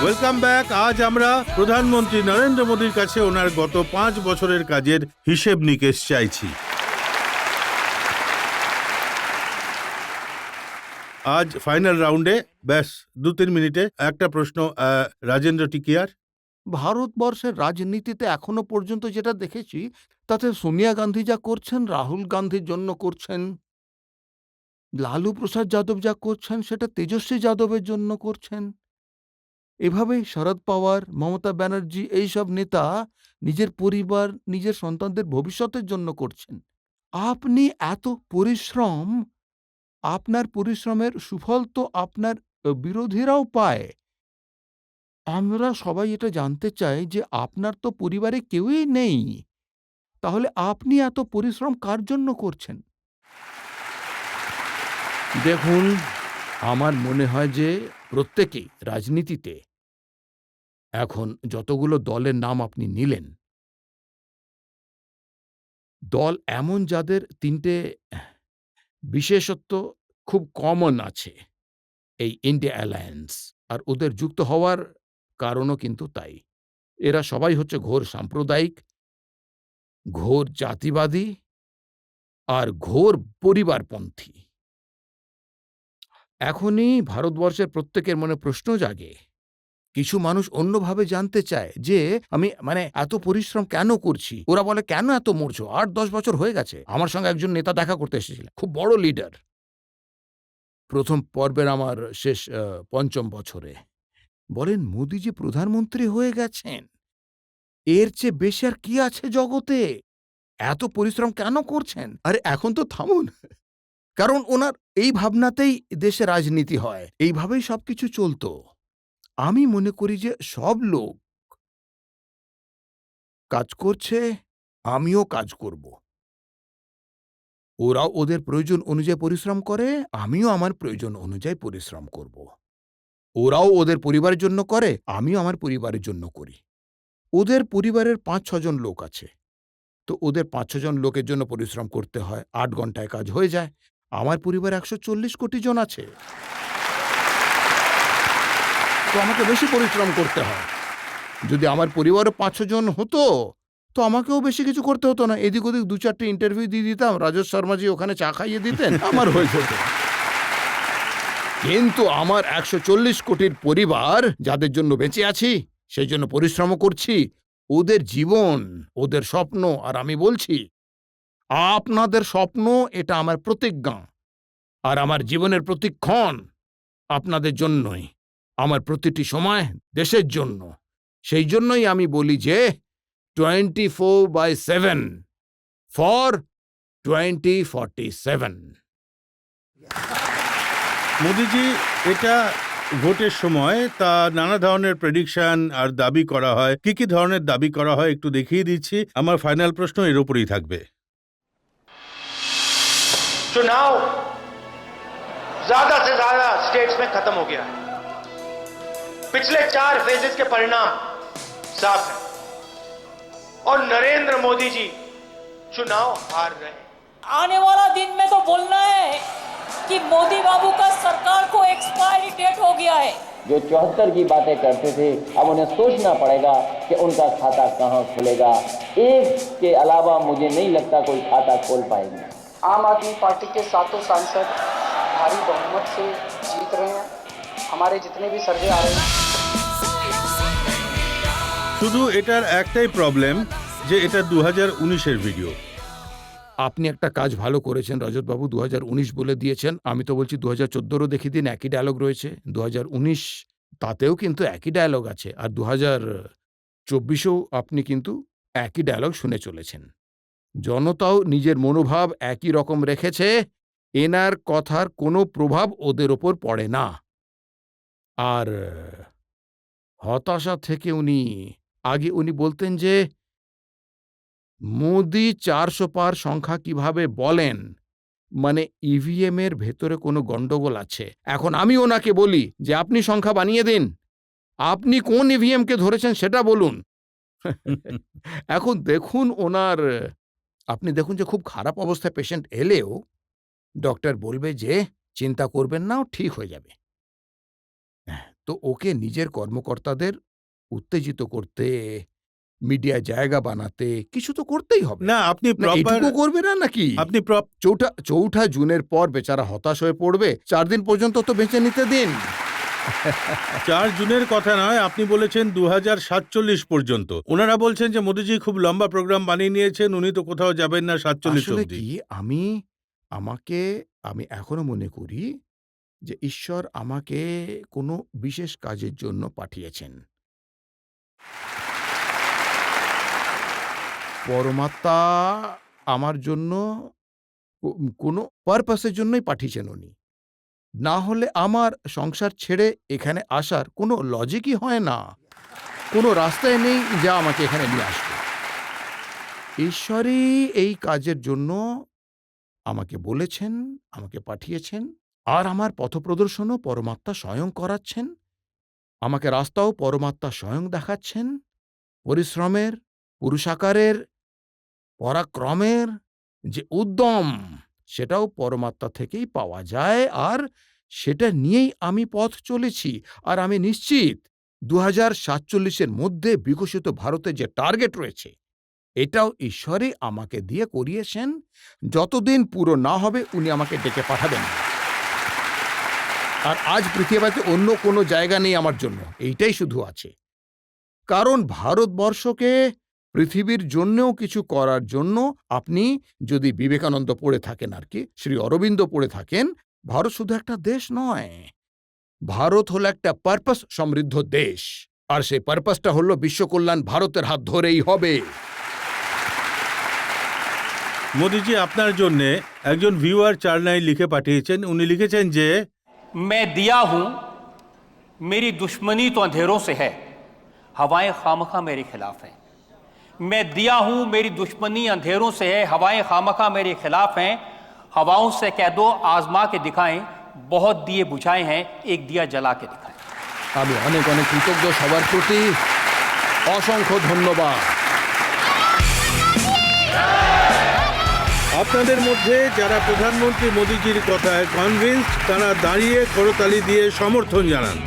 Welcome back. আজ আমরা প্রধানমন্ত্রী নরেন্দ্র মোদীর কাছে ওনার গত 5 বছরের কাজের হিসেব নিকেশ চাইছি। আজ ফাইনাল রাউন্ডে ব্যাস 2-3 মিনিটে একটা প্রশ্ন। রাজেন্দ্র টিকিয়ার, ভারতবর্ষের রাজনীতিতে এখনো পর্যন্ত যেটা দেখেছি তাতে সোনিয়া গান্ধী যা করছেন, রাহুল গান্ধীর জন্য করছেন, লালু প্রসাদ যাদব যা করছেন সেটা তেজস্বী যাদবের জন্য করছেন। এভাবেই শরদ পাওয়ার, মমতা ব্যানার্জি এইসব নেতা নিজের পরিবার, নিজের সন্তানদের ভবিষ্যতের জন্য করছেন। আপনি এত পরিশ্রম, আপনার পরিশ্রমের সুফল তো আপনার বিরোধীরাও পায়। আমরা সবাই এটা জানতে চাই যে আপনার তো পরিবারে কেউই নেই, তাহলে আপনি এত পরিশ্রম কার জন্য করছেন? দেখুন, আমার মনে হয় যে প্রত্যেকেই রাজনীতিতে এখন যতগুলো দলের নাম আপনি নিলেন, দল এমন যাদের 3টে বিশেষত্ব খুব কমন আছে, এই ইন্ডিয়া অ্যালায়েন্স আর ওদের যুক্ত হওয়ার কারণও কিন্তু তাই। এরা সবাই হচ্ছে ঘোর সাম্প্রদায়িক, ঘোর জাতিবাদী আর ঘোর পরিবারপন্থী। এখনই ভারতবর্ষের প্রত্যেকের মনে প্রশ্ন জাগে, কিছু মানুষ অন্যভাবে জানতে চায় যে আমি এত পরিশ্রম কেন করছি। ওরা বলে, কেন এত মরছো? 8-10 বছর হয়ে গেছে। আমার সঙ্গে একজন নেতা দেখা করতে এসেছিলেন, খুব বড় লিডার। প্রথম পর্বের আমার শেষ 5ম বছরে বলেন, মোদিজি প্রধানমন্ত্রী হয়ে গেছেন, এর চেয়ে বেশি আর কি আছে জগতে? এত পরিশ্রম কেন করছেন? আরে এখন তো থামুন। কারণ ওনার এই ভাবনাতেই দেশে রাজনীতি হয়, এইভাবেই সবকিছু চলতো। আমি মনে করি যে সব লোক কাজ করছে, আমিও কাজ করব। ওরাও ওদের প্রয়োজন অনুযায়ী পরিশ্রম করে, আমিও আমার প্রয়োজন অনুযায়ী পরিশ্রম করব। ওরাও ওদের পরিবারের জন্য করে, আমিও আমার পরিবারের জন্য করি। ওদের পরিবারের 5-6 জন লোক আছে, তো ওদের 5-6 জন লোকের জন্য পরিশ্রম করতে হয়, 8 ঘন্টায় কাজ হয়ে যায়। আমার পরিবারে 140 কোটি জন আছে, তো আমাকে বেশি পরিশ্রম করতে হয়। যদি আমার পরিবারে 5-6 জন হতো তো আমাকেও বেশি কিছু করতে হতো না, এদিক ওদিক 2-4টে ইন্টারভিউ দিয়ে দিতাম, রাজেশ শর্মাজি ওখানে চা খাইয়ে দিতেন, আমার হয়ে যেত। কিন্তু আমার 140 কোটির পরিবার, যাদের জন্য বেঁচে আছি, সেই জন্য পরিশ্রমও করছি, ওদের জীবন, ওদের স্বপ্ন। আর আমি বলছি, আপনাদের স্বপ্ন এটা আমার প্রতিজ্ঞা, আর আমার জীবনের প্রতিক্ষণ আপনাদের জন্যই, আমার প্রতিটি সময় দেশের জন্য। সেই জন্যই আমি বলি যে 24/7 ফর 2047। মোদিজি, এটা ভোটের সময় তা নানা ধরনের প্রেডিকশন আর দাবি করা হয়। কি কি ধরনের দাবি করা হয় একটু দেখিয়ে দিচ্ছি। আমার ফাইনাল প্রশ্ন এর উপরেই থাকবে। चुनाव ज्यादा से ज्यादा स्टेट्स में खत्म हो गया है। पिछले 4 फेजेस के परिणाम साफ है और नरेंद्र मोदी जी चुनाव हार रहे हैं। आने वाला दिन में तो बोलना है कि मोदी बाबू का सरकार को एक्सपायरी डेट हो गया है। जो 74 की बातें करते थे, अब उन्हें सोचना पड़ेगा कि उनका खाता कहां खुलेगा। एक के अलावा मुझे नहीं लगता कोई खाता खोल पाएंगे। आम आदमी पार्टी के 7 सांसद भारी बहुमत से जीत रहे हैं। हमारे जितने भी सर्वे आ रहे हैं, শুধু এটার একটাই প্রবলেম যে এটা 2019-এর ভিডিও। আপনি একটা কাজ ভালো করেছেন রজতবাবু, 2019 বলে দিয়েছেন। আমি তো বলছি 2014-ও দেখিয়ে দিন, একই ডায়লগ রয়েছে। 2019 তাতেও কিন্তু একই ডায়লগ আছে, আর 2024-এও আপনি কিন্তু একই ডায়লগ শুনে চলেছেন। জনতাও নিজের মনোভাব একই রকম রেখেছে, এনার কথার কোনো প্রভাব ওদের ওপর পড়ে না। আর হতাশা থেকে উনি বলতেন যে মোদি 400 পার সংখ্যা কিভাবে বলেন, ইভিএম এর ভেতরে কোনো গন্ডগোল আছে। এখন আমি ওনাকে বলি যে আপনি সংখ্যা বানিয়ে দিন, আপনি কোন ইভিএম কে ধরেছেন সেটা বলুন। এখন দেখুন আপনি দেখুন যে খুব খারাপ অবস্থায় পেশেন্ট এলেও ডক্টর বলবে যে চিন্তা করবেন না, ঠিক হয়ে যাবে। তো তো ওকে নিজের কর্মকর্তাদের উত্তেজিত করতে, মিডিয়ায় জায়গা বানাতে কিছু তো করতেই হবে। না, আপনি না, প্রপার এটুকু করবে না নাকি? আপনি চৌঠা জুনের পর বেচারা হতাশ হয়ে পড়বে। 4 দিন পর্যন্ত তো বেঁচে নিতে দিন। 4 জুনের কথা নয়, আপনি বলেছেন 2047 পর্যন্ত। ওনারা বলছেন যে মোদিজি খুব লম্বা প্রোগ্রাম বানিয়ে নিয়েছেন, উনি তো কোথাও যাবেন না 47 আসলে অবধি। কি, আমি এখনো মনে করি যে ঈশ্বর আমাকে কোনো বিশেষ কাজের জন্য পাঠিয়েছেন। পরমাত্মা আমার জন্য কোনো পারপাসের জন্যই পাঠিয়েছেন উনি। না হলে আমার সংসার ছেড়ে এখানে আসার কোনো লজিকই হয় না, কোনো রাস্তায় নেই যা আমাকে এখানে নিয়ে আসবে। ঈশ্বরই এই কাজের জন্য আমাকে বলেছেন, আমাকে পাঠিয়েছেন, আর আমার পথপ্রদর্শনও পরমাত্মা স্বয়ং করাচ্ছেন। আমাকে রাস্তাও পরমাত্মা স্বয়ং দেখাচ্ছেন। পরিশ্রমের, পুরুষাকারের, পরাক্রমের যে উদ্যম, সেটাও পরমাত্মা থেকেই পাওয়া যায়, আর সেটা নিয়েই আমি পথ চলেছি। আর আমি নিশ্চিত 2047-এর মধ্যে বিকশিত ভারতের যে টার্গেট রয়েছে, এটাও ঈশ্বরই আমাকে দিয়ে করিয়েছেন। যতদিন পুরো না হবে উনি আমাকে ডেকে পাঠাবেন। আর আজ পৃথিবীতে অন্য কোনো জায়গা নেই আমার জন্য, এইটাই শুধু আছে। কারণ ভারতবর্ষকে পৃথিবীর জন্যও কিছু করার জন্য আপনি যদি বিবেকানন্দ পড়ে থাকেন, আর কি শ্রী অরবিন্দ পড়ে থাকেন, ভারত শুধু একটা দেশ নয়, ভারত হলো একটা পারপাস সমৃদ্ধ দেশ। আর সেই পারপাসটা হলো বিশ্বকল্যাণ ভারতের হাত ধরেই হবে। মোদিজি, আপনার জন্য একজন ভিউয়ার 4 লাইন লিখে পাঠিয়েছেন। উনি লিখেছেন যে मैं दिया हूं, मेरी दुश्मनी तो अंधेरों से है, हवाएं खामखा मेरे खिलाफ हैं। मैं दिया हूं, मेरी दुश्मनी अंधेरों से है, हवाएं खामखा मेरे खिलाफ हैं। हवाओं से कह दो आजमा के दिखाएं, बहुत दिए बुझाए हैं, एक दिया जला के दिखाएं। আমি অনেক অনেক কৃতজ্ঞ সবার প্রতি। অসংখ্য ধন্যবাদ। আপনাদের মধ্যে যারা প্রধানমন্ত্রী মোদিজির কথায় কনভিন্সড, তারা দাঁড়িয়ে করতালি দিয়ে সমর্থন জানান।